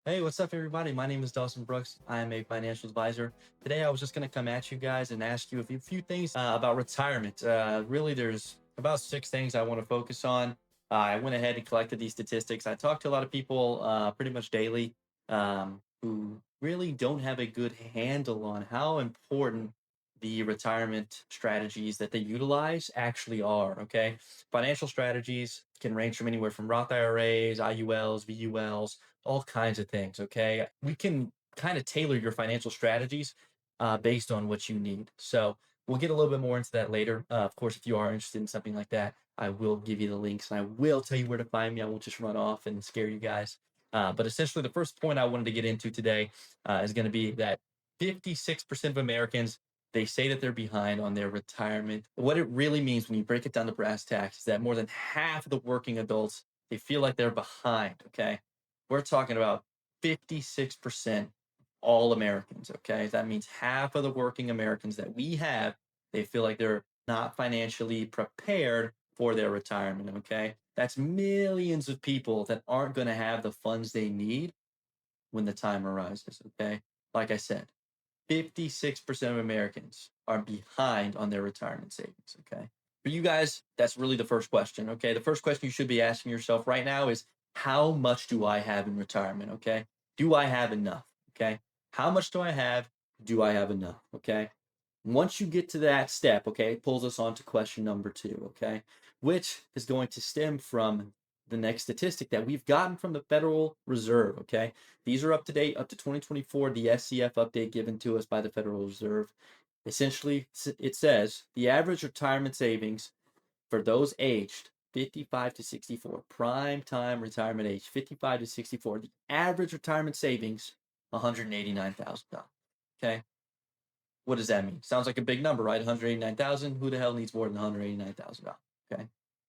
Hey, what's up, everybody? My name is Dawson Brooks. I am a financial advisor. Today, I was just going to come at you guys and ask you a few things about retirement. Really, there's about six things I want to focus on. I went ahead and collected these statistics. I talked to a lot of people pretty much daily who really don't have a good handle on how important the retirement strategies that they utilize actually are. Okay. Financial strategies can range from anywhere from Roth IRAs, IULs, VULs, all kinds of things. Okay. We can kind of tailor your financial strategies based on what you need. So we'll get a little bit more into that later. Of course, if you are interested in something like that, I will give you the links and I will tell you where to find me. I won't just run off and scare you guys. But essentially, the first point I wanted to get into today is going to be that 56% of Americans, they say that they're behind on their retirement. What it really means when you break it down to brass tacks is that more than half of the working adults, they feel like they're behind. Okay. We're talking about 56% all Americans. Okay. That means half of the working Americans that we have, they feel like they're not financially prepared for their retirement. Okay. That's millions of people that aren't going to have the funds they need when the time arises. Okay. Like I said, 56% of Americans are behind on their retirement savings. Okay. For you guys, that's really the first question. Okay. The first question you should be asking yourself right now is how much do I have in retirement? Okay. Do I have enough? Okay. How much do I have? Do I have enough? Okay. Once you get to that step, okay, it pulls us on to question number two, okay, which is going to stem from the next statistic that we've gotten from the Federal Reserve, okay. These are up to date, up to 2024, the SCF update given to us by the Federal Reserve. Essentially, it says the average retirement savings for those aged 55 to 64, prime time retirement age, 55 to 64, the average retirement savings, $189,000. Okay. What does that mean? Sounds like a big number, right? 189,000. Who the hell needs more than $189,000? Okay.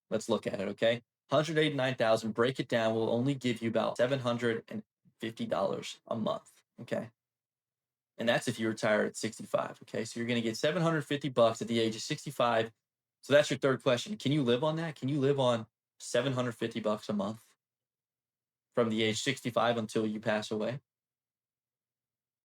Let's look at it, okay? 189,000, break it down, will only give you about $750 a month, okay? And that's if you retire at 65, okay? So you're going to get 750 bucks at the age of 65. So that's your third question. Can you live on that? Can you live on 750 bucks a month from the age 65 until you pass away?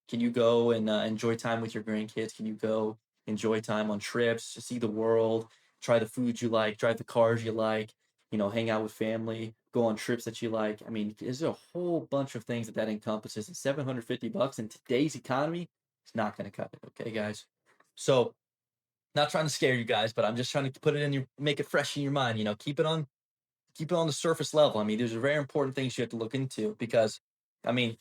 Can you go and enjoy time with your grandkids? Can you go enjoy time on trips, to see the world, try the foods you like, drive the cars you like, hang out with family, go on trips that you like? I mean, there's a whole bunch of things that encompasses. And 750 bucks in today's economy is not going to cut it. Okay, guys. So, not trying to scare you guys, but I'm just trying to put it in your, make it fresh in your mind. Keep it on the surface level. I mean, there's very important things you have to look into because, I mean,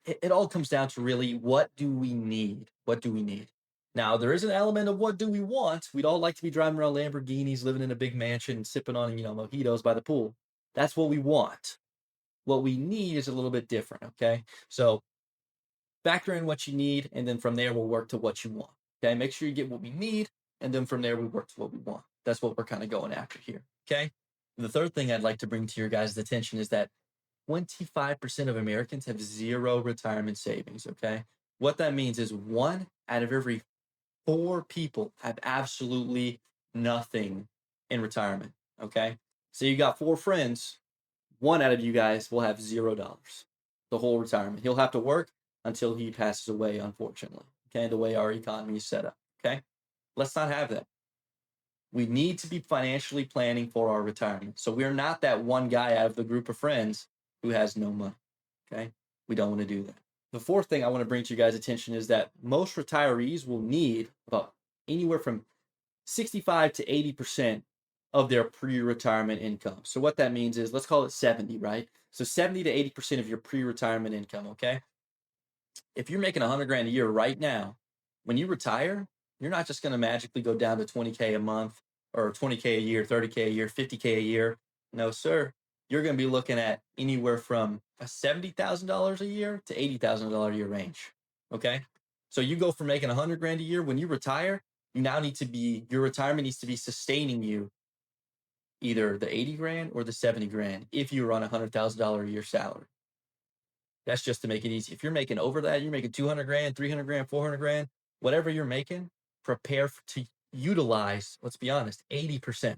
it all comes down to really what do we need? What do we need? Now, there is an element of what do we want? We'd all like to be driving around Lamborghinis, living in a big mansion, sipping on, mojitos by the pool. That's what we want. What we need is a little bit different, okay? So factor in what you need, and then from there, we'll work to what you want, okay? Make sure you get what we need, and then from there, we work to what we want. That's what we're kind of going after here, okay? The third thing I'd like to bring to your guys' attention is that 25% of Americans have zero retirement savings. Okay. What that means is one out of every four people have absolutely nothing in retirement. Okay. So you got four friends. One out of you guys will have $0 the whole retirement. He'll have to work until he passes away, unfortunately. Okay. The way our economy is set up. Okay. Let's not have that. We need to be financially planning for our retirement. So we're not that one guy out of the group of friends who has no money. Okay. We don't want to do that. The fourth thing I want to bring to you guys' attention is that most retirees will need about anywhere from 65 to 80% of their pre-retirement income. So what that means is let's call it 70, right? So 70 to 80% of your pre-retirement income, okay? If you're making 100 grand a year right now, when you retire, you're not just going to magically go down to 20K a month or 20K a year, 30K a year, 50K a year. No, sir. You're going to be looking at anywhere from a $70,000 a year to $80,000 a year range. Okay. So you go from making 100 grand a year. When you retire, you now need to be, your retirement needs to be sustaining you either the 80 grand or the 70 grand if you were on a $100,000 a year salary. That's just to make it easy. If you're making over that, you're making 200 grand, 300 grand, 400 grand, whatever you're making, prepare to utilize, let's be honest, 80%.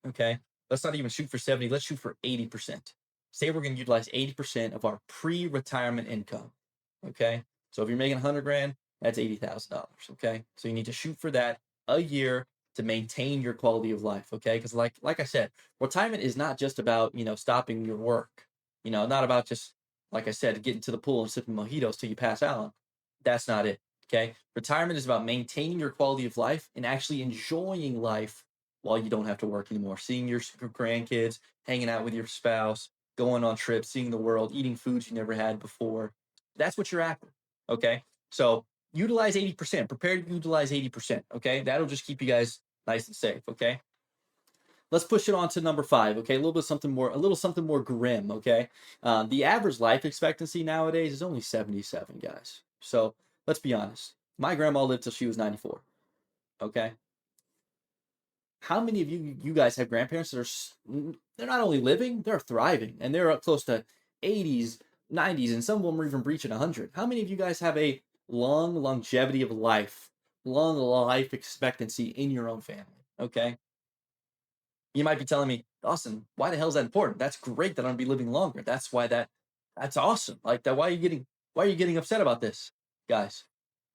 Okay. Let's not even shoot for 70. Let's shoot for 80%. say we're going to utilize 80% of our pre-retirement income. Okay. So if you're making 100 grand, that's $80,000. Okay. So you need to shoot for that a year to maintain your quality of life. Okay. Because like I said, retirement is not just about, stopping your work, not about just, like I said, getting to the pool and sipping mojitos till you pass out. That's not it. Okay. Retirement is about maintaining your quality of life and actually enjoying life while you don't have to work anymore. Seeing your grandkids, hanging out with your spouse, going on trips, seeing the world, eating foods you never had before. That's what you're after. Okay. So utilize 80%. Prepare to utilize 80%. Okay. That'll just keep you guys nice and safe. Okay. Let's push it on to number 5. Okay. A little something more grim. Okay. The average life expectancy nowadays is only 77, guys. So let's be honest. My grandma lived till she was 94. Okay. How many of you guys have grandparents that they're not only living, they're thriving, and they're up close to 80s, 90s, and some of them are even breaching 100? How many of you guys have a long longevity of life, long life expectancy in your own family? Okay. You might be telling me, Dawson, why the hell is that important? That's great that I'm gonna be living longer. That's awesome. Like that, why are you getting upset about this? Guys,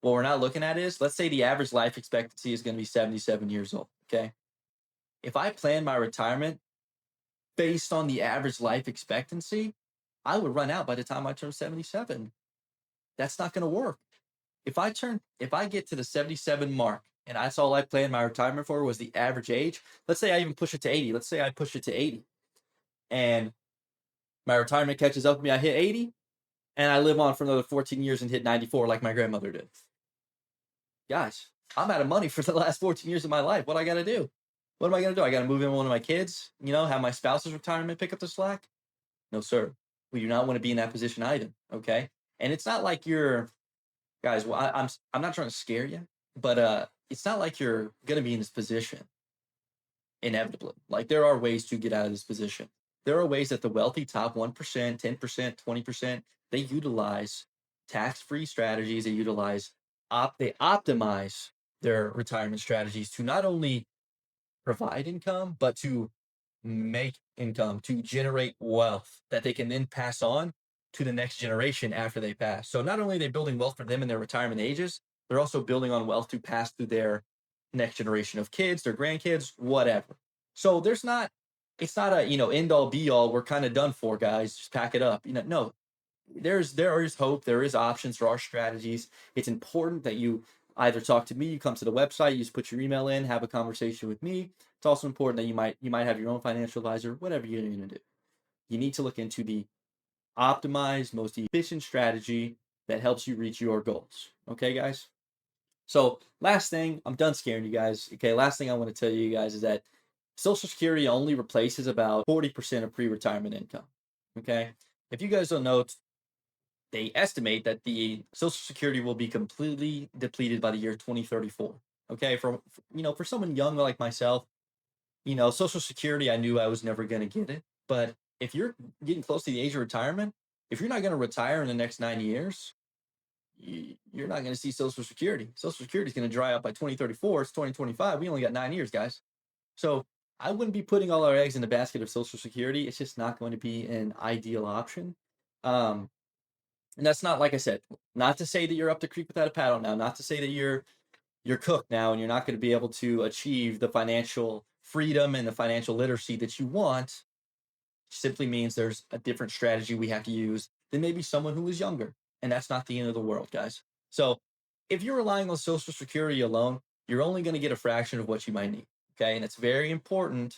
what we're not looking at is, let's say the average life expectancy is gonna be 77 years old. Okay. If I plan my retirement based on the average life expectancy, I would run out by the time I turn 77. That's not going to work. If I get to the 77 mark and that's all I planned my retirement for was the average age, let's say I even push it to 80. Let's say I push it to 80 and my retirement catches up with me. I hit 80 and I live on for another 14 years and hit 94 like my grandmother did. Guys, I'm out of money for the last 14 years of my life. What I got to do? What am I going to do? I got to move in with one of my kids, have my spouse's retirement pick up the slack? No, sir. We do not want to be in that position either. Okay. And it's not like you're, guys, well, I'm not trying to scare you, but it's not like you're going to be in this position inevitably. Like there are ways to get out of this position. There are ways that the wealthy top 1%, 10%, 20%, they utilize tax-free strategies. They optimize their retirement strategies to not only provide income, but to make income, to generate wealth that they can then pass on to the next generation after they pass. So not only are they building wealth for them in their retirement ages, they're also building on wealth to pass through their next generation of kids, their grandkids, whatever. So it's not a, end all be all. We're kind of done for, guys. Just pack it up. No, there is hope, there is options, there are strategies. It's important that you either talk to me, you come to the website, you just put your email in, have a conversation with me. It's also important that you might have your own financial advisor, whatever you're going to do. You need to look into the optimized, most efficient strategy that helps you reach your goals. Okay, guys? So last thing, I'm done scaring you guys. Okay, last thing I want to tell you guys is that Social Security only replaces about 40% of pre-retirement income. Okay, if you guys don't know, they estimate that the Social Security will be completely depleted by the year 2034. Okay, for someone young like myself, Social Security, I knew I was never going to get it. But if you're getting close to the age of retirement, if you're not going to retire in the next 9 years, you're not going to see Social Security. Social Security is going to dry up by 2034. It's 2025. We only got 9 years, guys. So I wouldn't be putting all our eggs in the basket of Social Security. It's just not going to be an ideal option. Um, and that's not, like I said, not to say that you're up the creek without a paddle now, not to say that you're cooked now and you're not going to be able to achieve the financial freedom and the financial literacy that you want. Simply means there's a different strategy we have to use than maybe someone who is younger. And that's not the end of the world, guys. So if you're relying on Social Security alone, you're only going to get a fraction of what you might need. Okay. And it's very important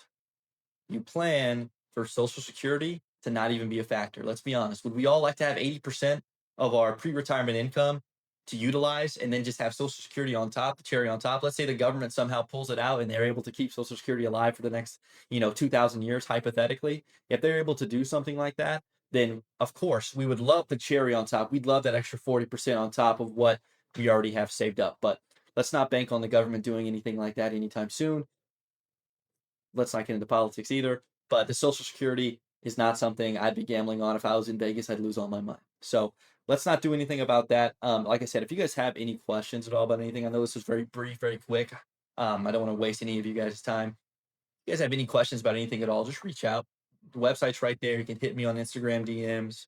you plan for Social Security to not even be a factor. Let's be honest. Would we all like to have 80% of our pre retirement income to utilize and then just have Social Security on top, the cherry on top? Let's say the government somehow pulls it out and they're able to keep Social Security alive for the next, 2,000 years, hypothetically. If they're able to do something like that, then of course we would love the cherry on top. We'd love that extra 40% on top of what we already have saved up. But let's not bank on the government doing anything like that anytime soon. Let's not get into politics either. But the Social Security is not something I'd be gambling on. If I was in Vegas, I'd lose all my money. So let's not do anything about that. Like I said, if you guys have any questions at all about anything, I know this was very brief, very quick. I don't want to waste any of you guys' time. If you guys have any questions about anything at all, just reach out. The website's right there. You can hit me on Instagram DMs.